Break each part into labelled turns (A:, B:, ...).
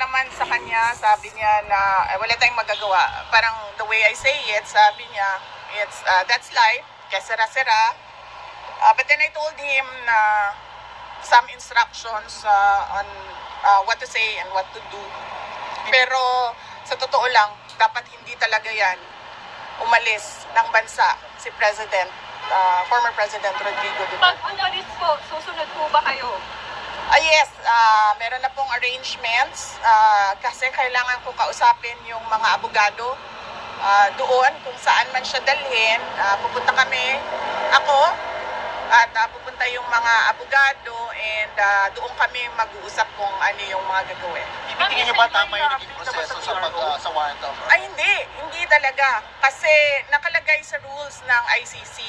A: naman sa kanya, sabi niya na wala tayong magagawa. Parang the way I say it, sabi niya, that's life, kaya sera-sera. But then I told him na some instructions on what to say and what to do. Pero sa totoo lang, dapat hindi talaga yan umalis ng bansa si former President Rodrigo Duterte.
B: Pag umalis po, susunod po ba kayo?
A: Yes, meron na pong arrangements kasi kailangan ko kausapin yung mga abogado doon kung saan man siya dalhin. Pupunta kami, ako, at pupunta yung mga abogado and doon kami mag-uusap kung ano yung mga gagawin.
C: Tingin niyo ba tama yung naging proseso sa warrant of arrest?
A: Ay, hindi talaga. Kasi nakalagay sa rules ng ICC,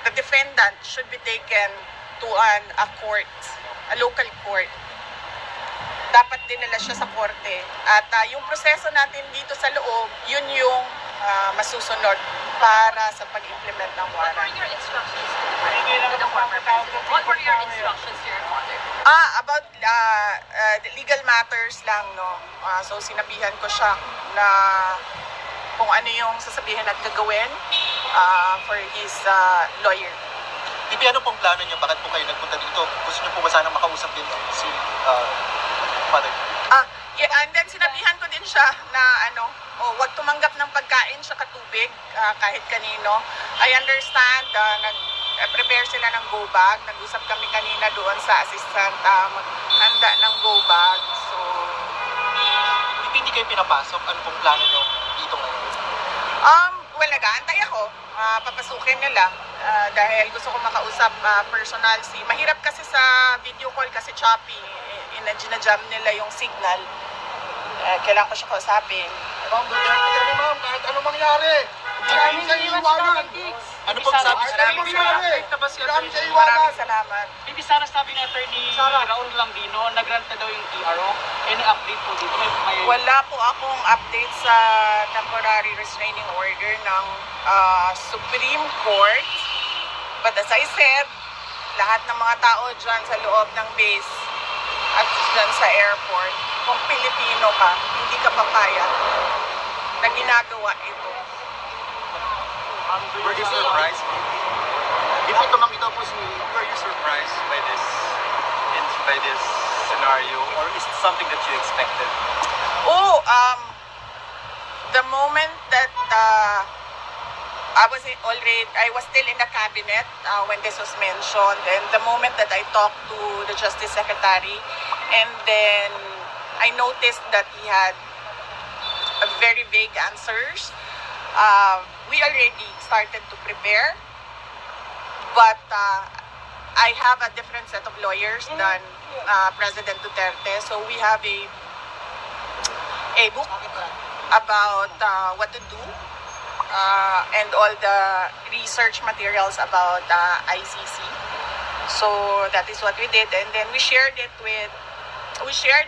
A: the defendant should be taken to a court, a local court. Dapat dinala siya sa korte. At yung proseso natin dito sa loob, yun yung masusunod para sa pag-implement ng warrant.
B: What were your instructions to the former president? What were your instructions to your father?
A: About the legal matters lang, no. So sinabihan ko siya na kung ano yung sasabihin at gagawin for his lawyer.
C: Bibi, ano pong plano niyo? Bakit po kayo nagpunta dito? Gusto niyo po ba sana makausap din si father?
A: Yeah, and then sinabihan ko din siya na huwag tumanggap ng pagkain sa katubig kahit kanino. I understand, nag-prepare sila ng go bag. Nag-usap kami kanina doon sa assistant, maghanda ng go bag. So,
C: Hindi kayo pinapasok? Ano pong plano niyo dito ngayon?
A: well, nag-aantay ako. Papasukin nila dahil gusto ko makausap personal. Mahirap kasi sa video call kasi choppy. Ginajam nila yung signal. Kailangan ko siya kausapin.
C: Ma'am, kahit ano mangyari, marami sa iwanan. Ano pong sabi sa
A: Maraming salamat.
D: Bibi, sana sabi ni Attorney Raul Lambino, nagrant na daw yung TRO. Any update po dito?
A: Wala po akong update sa temporary restraining order ng Supreme Court. But as I said, lahat ng mga tao dyan sa loob ng base at dyan sa airport, kung Pilipino ka, hindi ka papayag na ginagawa ito.
E: Were you surprised? Were you surprised by this scenario, or is it something that you expected?
A: The moment that I was still in the cabinet when this was mentioned, and the moment that I talked to the Justice Secretary, and then I noticed that he had very vague answers. We already started to prepare, but I have a different set of lawyers than President Duterte. So we have a book about what to do and all the research materials about ICC. So that is what we did, and then we shared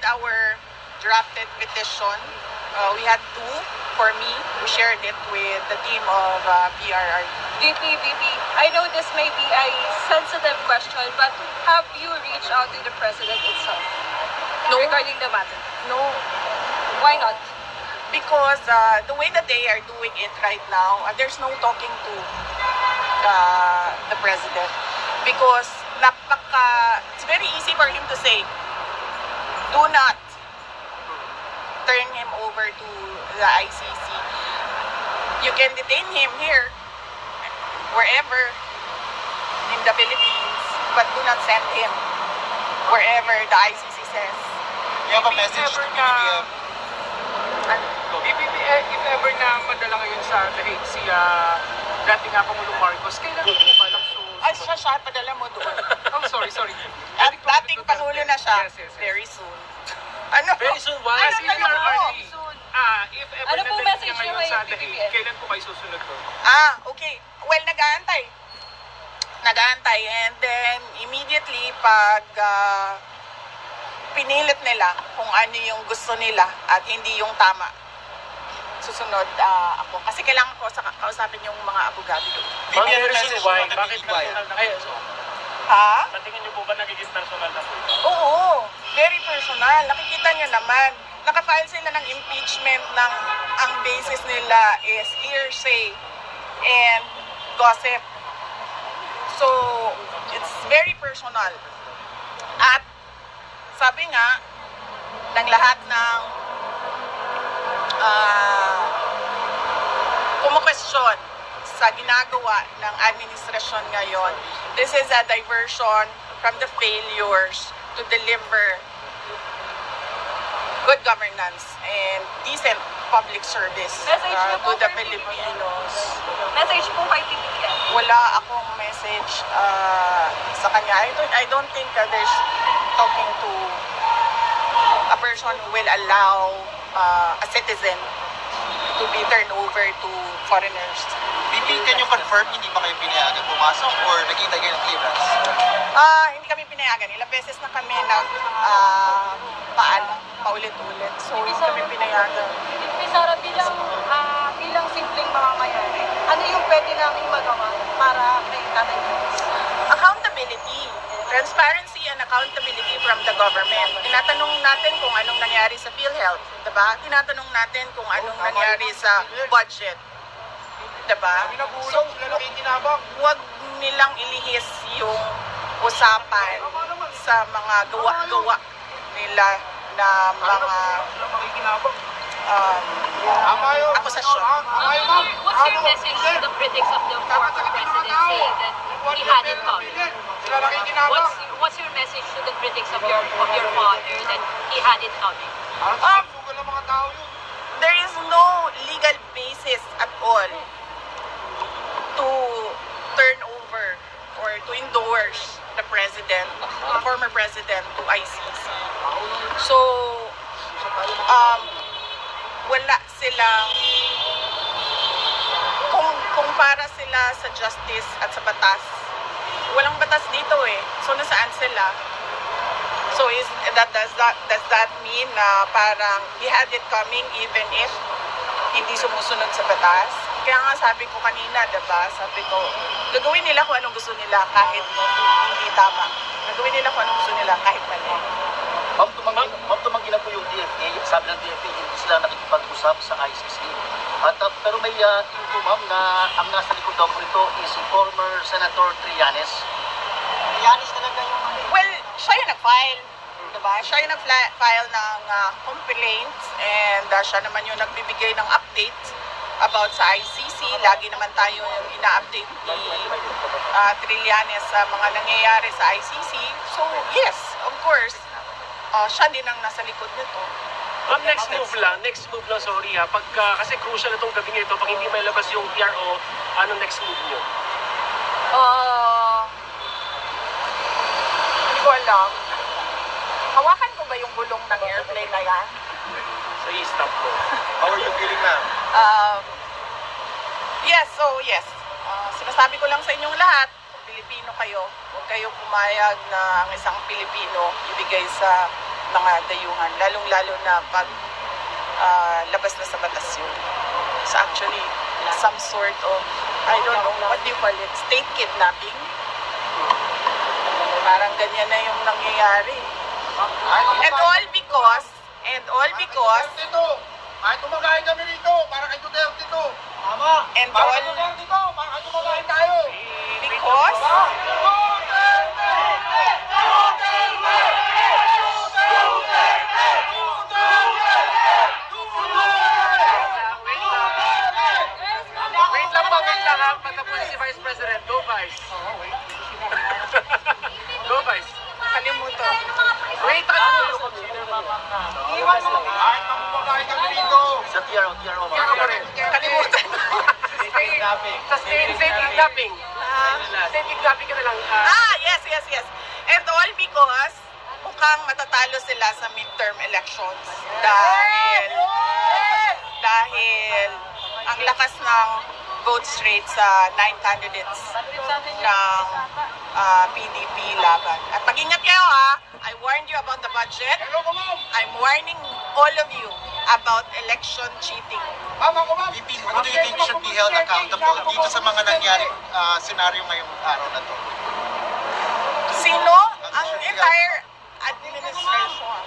A: our drafted petition. We had two for me. We shared it with the team of PRRD.
B: VP, I know this may be a sensitive question, but have you reached out to the President itself regarding the matter?
A: No,
B: Why not?
A: because the way that they are doing it right now, there's no talking to the President. Because it's very easy for him to say, do not turn him over to the ICC. You can detain him here, wherever in the Philippines, but do not send him wherever the ICC says.
C: You have a message to BBM.
D: If ever na madala ngayon sa Dahig si dating Pangulong Marcos, kailan po ba lang
A: Ay, siya, padala mo doon.
D: Oh, sorry.
A: At dating Pangulo na siya,
D: Yes.
A: very soon. Ano?
E: Very soon, why?
D: If
A: Ano
D: ever
B: Ano pong
D: nadala
B: message
D: niya
B: niyo
D: ngayon sa
B: kay
D: Dahig,
B: BBM?
D: kailan po kayo susunod doon?
A: Okay. Well, nag-aantay. And then, immediately, pag pinilit nila kung ano yung gusto nila at hindi yung tama, susunod ako. Kasi kailangan ko kausapin yung mga abogado doon.
E: Very soon, why? Bakit why?
A: Ha?
D: Sa tingin niyo po ba nagiging personal na po ito?
A: Oo personal. Nakikita niyo naman, nakafile sila ng impeachment ng ang basis nila is hearsay and gossip. So, it's very personal. At sabi nga, ng lahat ng kumukwestiyon sa ginagawa ng administrasyon ngayon, this is a diversion from the failures to deliver good governance and decent public service
B: Message niyo
A: to
B: po
A: the
B: kay
A: Filipinos.
B: Message po kay PBBM.
A: Wala akong message sa kanya. I don't think there's talking to a person who will allow a citizen to be turned over to foreigners.
C: VP, can you confirm hindi ba kayo pinayagan pumasok or nakita kayo ng clearance?
A: Hindi kami pinayagan. Ilang beses na kami paulit-ulit. So, hindi kami pinayagan.
B: Sara, bilang simpleng mamamayan, ano yung pwede namin magawa para kay Tatay Diggs?
A: Accountability. Transparency and accountability from the government. Tinatanong natin kung anong nangyari sa PhilHealth, diba? Tinatanong natin kung anong nangyari sa budget, diba? So, huwag nilang ilihis yung usapan sa mga gawa-gawa nila na mga akusasyon.
F: What's your message to the critics of the former president saying that he had it coming? What's your message to the critics of your father that he had it coming?
A: There is no legal basis at all to turn over or to endorse the former president to ICC. So, wala silang kung para sila sa justice at sa batas. Walang batas dito eh. So nasaan sila? So does that mean na parang he had it coming even if hindi sumusunod sa batas? Kaya nga sabi ko kanina, diba? Sabi ko, gagawin nila kung anong gusto nila kahit hindi tama. Gagawin nila kung anong gusto nila kahit mali.
G: Ma'am, tumanggi na po yung DFA. Sabi ng DFA, hindi sila nakikipag-usap sa ICC. Pero may info, ma'am, na ang nasa likod daw po ito is si former Senator Trillanes. Trillanes talaga yung...
A: Well, siya yung nag-file. Diba? Siya yung nag-file ng complaints and siya naman yung nagbibigay ng updates about sa ICC. Lagi naman tayo yung ina-update ni Trillanes sa mga nangyayari sa ICC. So, yes, of course, siya din ang nasa likod nito.
D: Ma'am, next move lang, sorry ha. Kasi crucial na itong gabi ito, pag hindi may labas yung PRO, ano next move nyo?
A: Hindi ko alam. Hawakan ko ba yung gulong ng airplane na yan?
D: So, i-stop ko.
C: How are you feeling, ma'am?
A: Yes. Sinasabi ko lang sa inyong lahat, kung Pilipino kayo, huwag kayo pumayag na ang isang Pilipino ibigay sa mga dayuhan, lalong-lalo na pag labas na sa batas yun. It's actually some sort of, I don't know, what do you call it, state kidnapping? Parang ganyan na yung nangyayari. And all because,
C: Ay, tumagahin kami dito, para kay Duterte to.
G: Tama!
A: and
C: Para
A: all
C: kay Duterte to, para tumagahin tayo.
A: because,
D: Wait lang ha. Patapusin si Vice President. Go, Vice. Go, Vice.
A: kalimutan.
D: Wait, ano?
C: Ay, tumagahin kami dito.
G: Sa TRO, ma'am.
D: Kaya mo rin.
A: Kalimutan.
D: State kidnapping. State kidnapping ka na lang.
A: Yes. And all because mukhang matatalo sila sa midterm elections dahil ang lakas ng votes rate sa 9 candidates ng PDP laban. At mag-ingat kayo ha, I warned you about the budget. I'm warning all of you about election cheating.
C: VP, who do you think should be held accountable dito sa mga nangyari senaryo ngayong araw na to?
A: Sino? Ang entire administration.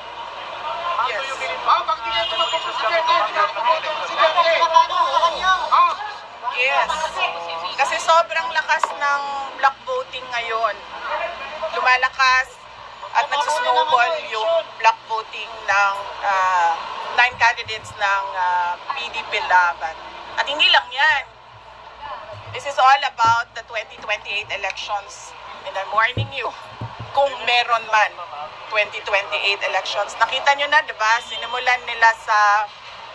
A: ng block voting ngayon. Lumalakas at nagsusnowball yung block voting ng 9 candidates ng PDP Laban. At hindi lang yan. This is all about the 2028 elections. And I'm warning you, kung meron man 2028 elections. Nakita nyo na, diba? Sinimulan nila sa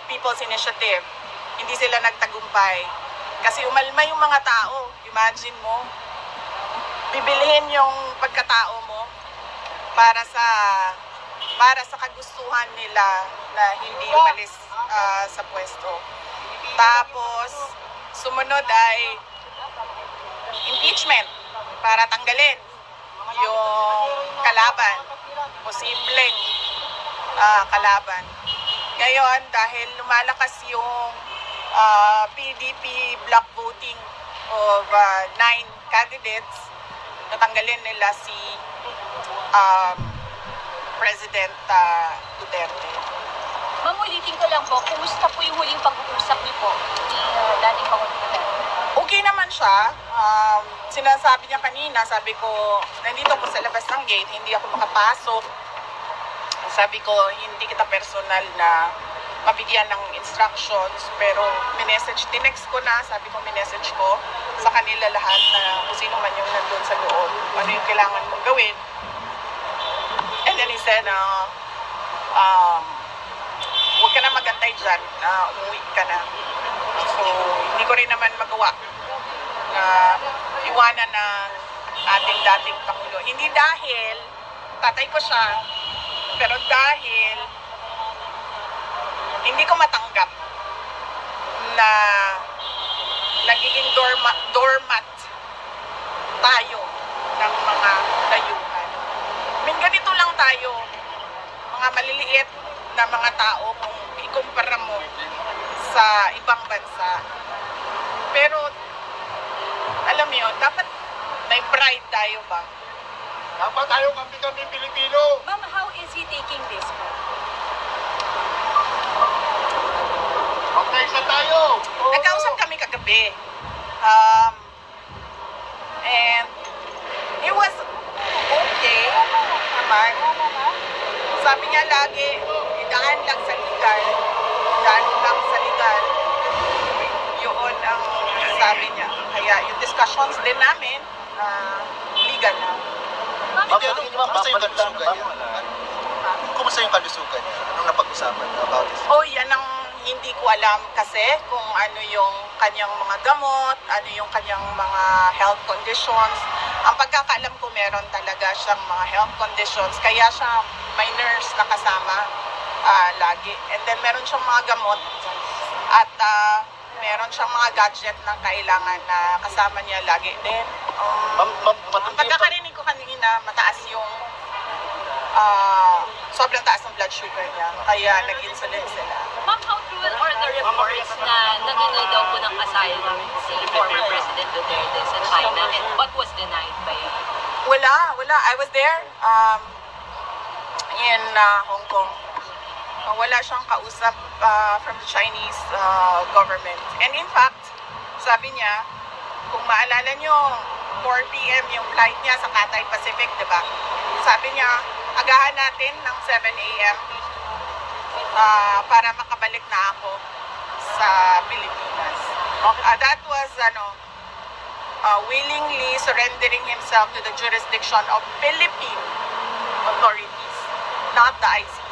A: People's Initiative. Hindi sila nagtagumpay. Kasi umalma yung mga tao. Imagine mo, bibilihin yung pagkatao mo para sa kagustuhan nila na hindi umalis sa pwesto. Tapos, sumunod ay impeachment para tanggalin yung kalaban, posibleng kalaban. Ngayon, dahil lumalakas yung PDP block voting of 9 candidates, natanggalin nila si President Duterte.
F: Ma'am, ulitin ko lang po, kumusta po yung huling pag-uusap niyo po ni dating Pangulong Duterte?
A: Okay naman siya. Sinasabi niya kanina, sabi ko, nandito po sa labas ng gate, hindi ako makapasok. Sabi ko, hindi kita personal na mabigyan ng instructions, pero tinext ko na, sabi ko, minessage ko sa kanila lahat na kung sino man yung nandun sa loob, ano yung kailangan mong gawin. And then he said, huwag ka na magantay dyan, umuwi ka na. So, hindi ko rin naman magawa na iwanan ng ating dating Pangulo. Hindi dahil tatay ko siya, pero dahil hindi ko matanggap na nagiging doormat tayo ng mga dayuhan. Ganito lang tayo, mga maliliit na mga tao kung ikumpara mo sa ibang bansa. Pero, alam mo yun, dapat may pride tayo ba?
C: Dapat tayo kami Pilipino.
F: Ma'am, how is he taking this po?
C: Magkaisa tayo.
A: Nagkausap kami kagabi. And it was okay naman. Sabi niya lagi, idaan lang sa legal. Idaan lang sa legal. Yun ang sabi niya. Kaya yung discussions din namin, legal na.
C: Kumusta yung kalusugan niya? Kumusta yung kalusugan niya? Anong napag-usapan about this?
A: Oh, yan ang hindi ko alam kasi kung ano yung kanyang mga gamot, ano yung kanyang mga health conditions. Ang pagkakaalam ko, meron talaga siyang mga health conditions, kaya siya may nurse na kasama lagi. And then meron siyang mga gamot at meron siyang mga gadget na kailangan na kasama niya lagi din. Ang pagkakarinig ko kanina, mataas yung sobrang taas ng blood sugar niya, kaya nag-insulin sila.
F: Ma'am, how true are the reports na nangingi daw po ng asylum si former President Duterte sa China and what was denied by
A: Wala. I was there in Hong Kong. Wala siyang kausap from the Chinese government. And in fact, sabi niya, kung maalala niyo, 4 p.m. yung flight niya sa Cathay Pacific, di ba? Sabi niya, agahan natin ng 7 a.m. Para makabalik na ako sa Pilipinas. That was willingly surrendering himself to the jurisdiction of Philippine authorities, not the ICC.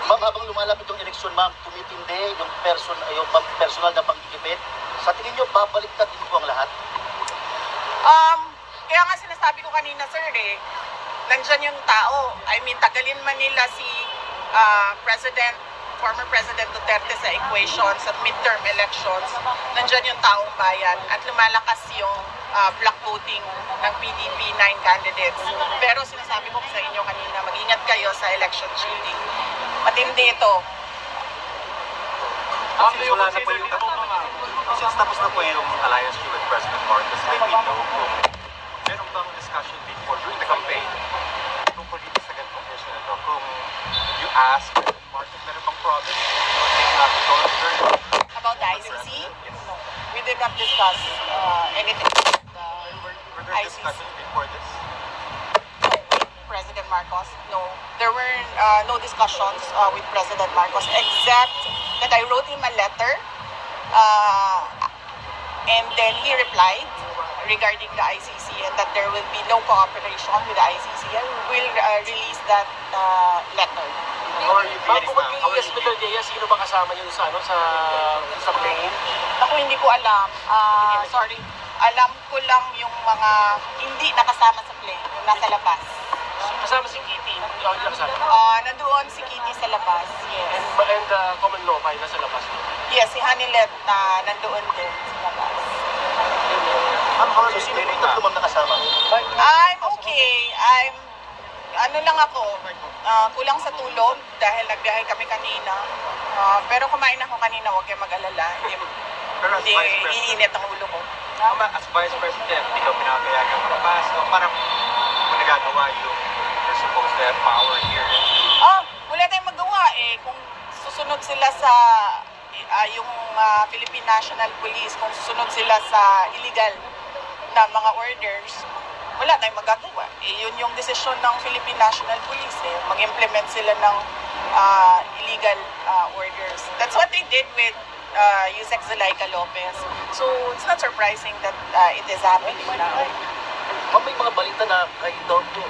G: Ma'am, habang lumalapit yung eleksyon, ma'am, tumitindi yung personal na pagkikipit. Sa tingin nyo, babaliktad din po ang lahat?
A: Kaya nga sinasabi ko kanina, sir, nandyan yung tao. I mean, tagalin man nila si former President Duterte sa equation, sa midterm elections, nandyan yung taong bayan at lumalakas yung block voting ng PDP 9 candidates. Pero sinasabi ko sa inyo kanina, mag-ingat kayo sa election cheating. Matindi ito.
E: Since tapos na po yung alliance with President Marcos, may we know kung meron bang discussion before during the campaign tungkol dito sa ganitong issue na to? Kung you ask President Marcos, meron bang promise
A: About the ICC? No. We did not discuss anything. ICC.
E: discussions before this?
A: No, with President Marcos, no. There were no discussions with President Marcos except that I wrote him a letter and then he replied regarding the ICC and that there will be no cooperation with the ICC and we will release that letter.
E: How are you feeling
D: Bago
E: now? How are
D: mag-iis
E: you
D: Mr.
E: feeling?
D: Diaz, sino ba kasama niyo sa plane?
A: Ako hindi ko alam. Sorry. Alam ko lang yung mga hindi nakasama sa plane, yung nasa labas.
D: Kasama si Kitty, hindi ako nila kasama.
A: Nandoon si Kitty sa labas. Yes.
D: And Common Law, kayo nasa labas.
A: Yes, si Hanilet nandoon din sa labas.
G: Ma'am, how are you feeling now? Ma'am, nakasama.
A: I'm okay. Ano lang ako, kulang sa tulog dahil nagbiyahe kami kanina. Pero kumain ako kanina, huwag kayo mag-alala.
E: Pero as
A: Hindi
E: Vice President,
A: iinit ang ulo ko.
E: as Vice President, hindi ka pinapayagan lumabas. O parang kung nagagawa yung you're supposed to have power here.
A: Wala tayong magawa eh. Kung susunod sila sa yung Philippine National Police, kung susunod sila sa illegal na mga orders, wala tayong magagawa. Yun yung desisyon ng Philippine National Police eh. Mag-implement sila ng illegal orders. That's what they did with Yusek Zulaika Lopez. So it's not surprising that it is happening now.
G: Ma'am, may mga balita na kayo daw po,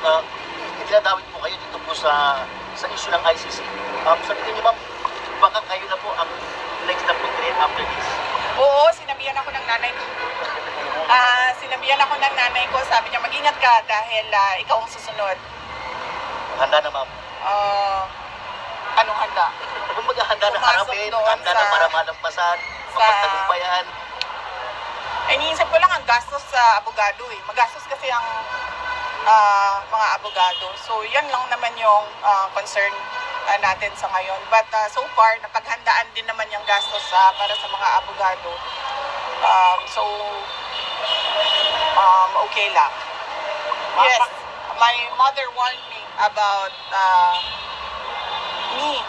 G: dinadawit po kayo dito po sa issue ng ICC. Sa tingin niyo, ma'am, baka kayo na po ang next na portrait after this?
A: Oo, sinabihan ako ng nanay ko. Sinabihan ako ng nanay ko, sabi niya, mag-ingat ka dahil ikaw ang susunod.
G: Handa na, ma'am.
A: Anong handa?
G: Kung maghahanda na
A: Pumasok
G: harapin,
A: doon
G: handa na
A: sa-
G: para malampasan, mapagtagumpayan.
A: Iniisip ko lang ang gastos sa abogado eh. Magastos kasi ang mga abogado. So yan lang naman yung concern natin sa ngayon. But so far, napaghandaan din naman yung gastos para sa mga abogado. Okay lang. Yes, my mother warned me about me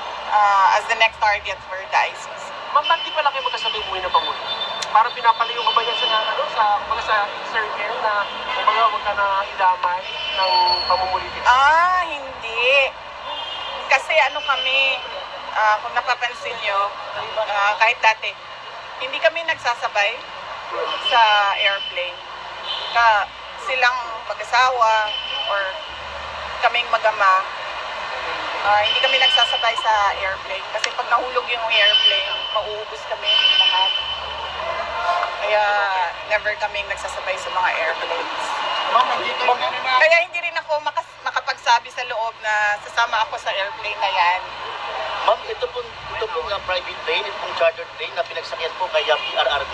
A: as the next target for the ICC.
D: Ma'am, ba't di pala kayo magkasabay umuwi ng Pangulo? Parang pinapalayo ka ba niya sa circle na huwag ka na idamay ng pamumulitik?
A: Hindi. Kasi ano kami, kung napapansin nyo, kahit dati, hindi kami nagsasabay sa airplane. Silang mag-asawa or kaming mag-ama, hindi kami nagsasabay sa airplane. Kasi pag nahulog yung airplane, mauubos kami lahat. Kaya never kaming nagsasabay sa mga airplanes. Kaya hindi rin ako makapagsabi sa loob na sasama ako sa airplane na yan.
G: Ma'am, ito pong private plane, ito pong chartered plane na pinagsakyan po kay PRRD.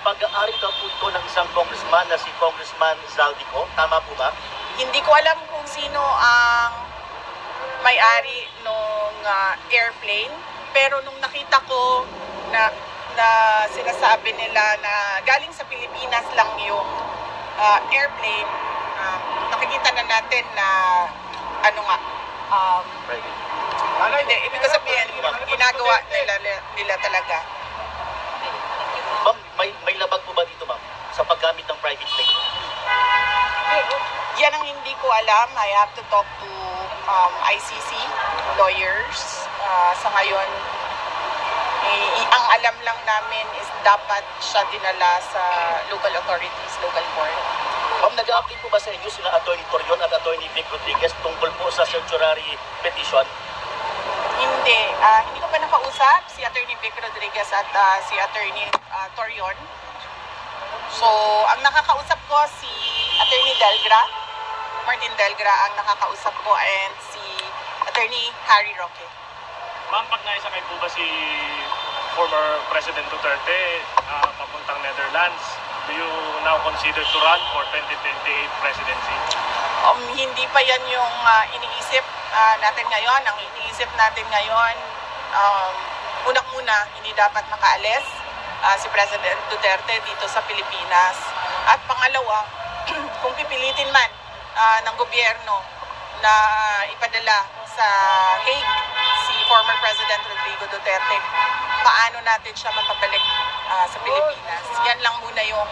G: Pag-aari daw po ito ng isang congressman na si Congressman Zaldico. Tama po ba?
A: Hindi ko alam kung sino ang may-ari nung airplane. Pero nung nakita ko na sinasabi nila na galing sa Pilipinas lang yung airplane, nakikita na natin na
G: Private.
A: hindi, ibig ko sabihin, ginagawa nila talaga.
G: Ma'am, may labag po ba dito, ma'am? Sa paggamit ng private plane?
A: Yan ang hindi ko alam. I have to talk to ICC lawyers. Sa ngayon, ang alam lang namin is dapat siya dinala sa local authorities, local court.
G: Ma'am, nag-a-update po ba sa inyo sila Atty. Torion at Atty. Vic Rodriguez tungkol po sa certiorari petition?
A: Hindi ko pa nakausap si Atty. Vic Rodriguez at si Atty. Torion. So, ang nakakausap ko si Atty. Martin Delgra ang nakakausap ko and si Atty. Harry Roque.
H: Ma'am, pag naisakay po ba si former President Duterte papuntang Netherlands, do you now consider to run for 2028 presidency?
A: Hindi pa yan yung iniisip natin ngayon. Ang iniisip natin ngayon, unang-una, hindi dapat makaalis si President Duterte dito sa Pilipinas. At pangalawa, kung pipilitin man ng gobyerno na ipadala sa Hague si former President Rodrigo Duterte, paano natin siya mapabalik sa Pilipinas? Yan lang muna yung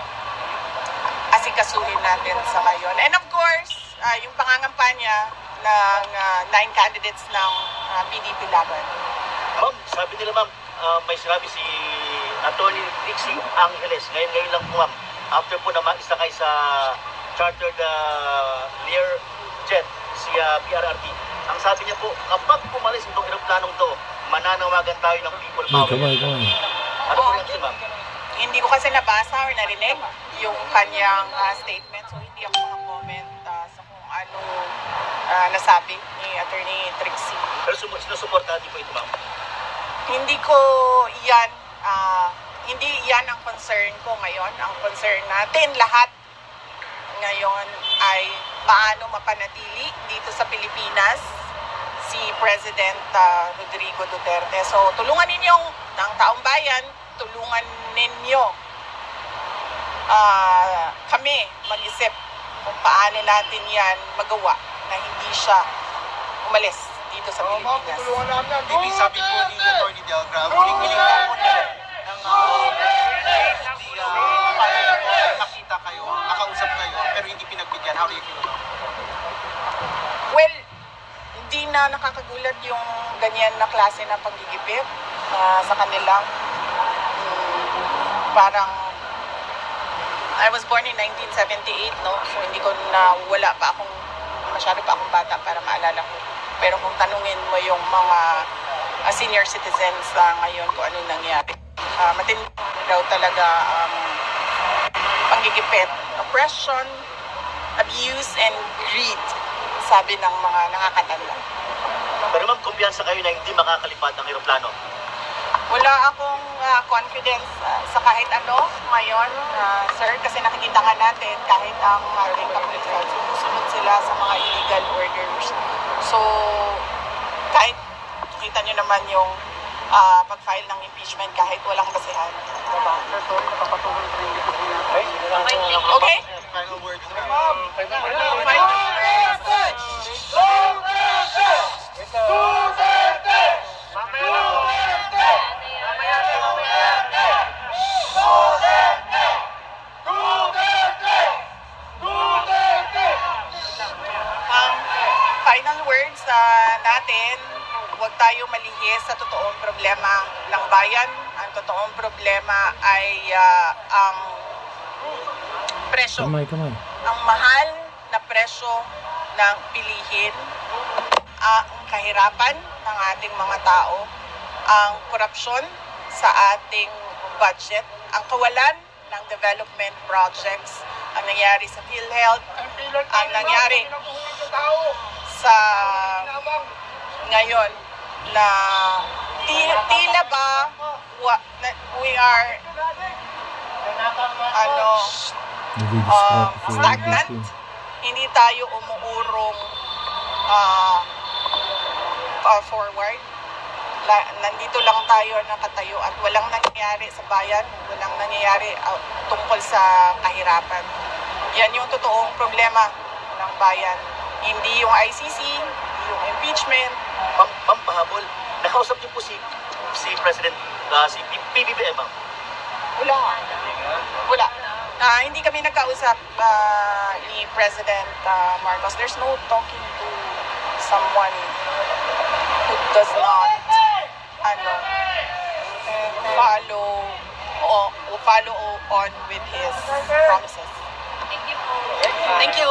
A: kikasuhin natin sa ngayon. And of course, yung pangangampanya ng 9 candidates ng PDP laban.
G: Ma'am, sabi nila ma'am, may sinabi si Attorney Trixie Angeles, ngayon lang po ma'am, after po na isakay sa chartered Lear jet, si PRRT. Ang sabi niya po, kapag pumalis itong aeroplanong to, mananawagan tayo ng people power. Ano po yan si ma'am?
A: Hindi ko kasi nabasa or narinig yung kanyang statement, so hindi ako makakomment sa kung ano nasabi ni Attorney Trixie.
G: Pero sinusuportahan din po ito ma'am?
A: Hindi ko yan, hindi yan ang concern ko ngayon. Ang concern natin lahat ngayon ay paano mapanatili dito sa Pilipinas si President Rodrigo Duterte. So tulungan ninyong ng taong bayan, tulungan ninyo kami mag-isip kung paano natin yan magawa na hindi siya umalis dito sa Pilipinas.
C: Bibi, sabi po ni Attorney Delgra, huling-hiling po niya ng nakita kayo, nakausap kayo, pero hindi pinagbigyan. How do you feel about it?
A: Well, hindi na nakakagulat yung ganyan na klase na paggigipit sa kanilang parang I was born in 1978, no? So hindi ko na wala pa akong masyado pa akong bata para maalala ko. Pero kung tanungin mo yung mga senior citizens ngayon kung ano nangyari, matindi daw talaga panggigipit, oppression, abuse, and greed, sabi ng mga nakakatanda.
G: Pero ma'am, kumpiyansa kayo na hindi makakalipad ng aeroplano?
A: Wala akong confidence sa kahit ano ngayon, sir, kasi nakikita nga natin kahit ang Republican sumusunod sila sa mga illegal orders. So, kahit kita nyo naman yung pag-file ng impeachment kahit walang basehan. Diba? Okay?
C: Final words.
A: Final words natin, huwag tayo malihis sa totoong problema ng bayan. Ang totoong problema ay ang presyo. Ang mahal na presyo ng bilihin, ang kahirapan ng ating mga tao, ang korupsyon sa ating budget, ang kawalan ng development projects, ang nangyari sa PhilHealth, ang nangyari sa ngayon na tila ba we are stagnant, hindi tayo umuurong forward. Nandito lang tayo nakatayo at walang nangyayari sa bayan, walang nangyayari tungkol sa kahirapan. Yan yung totoong problema ng bayan. Hindi yung ICC, yung impeachment.
G: Ma'am, pahabol, nakausap niyo po si President, si PBBM, ma'am?
A: Wala. Hindi kami nagkausap ni President Marcos. There's no talking to someone who does not follow on with his promises.
F: Thank you po.
A: Thank you.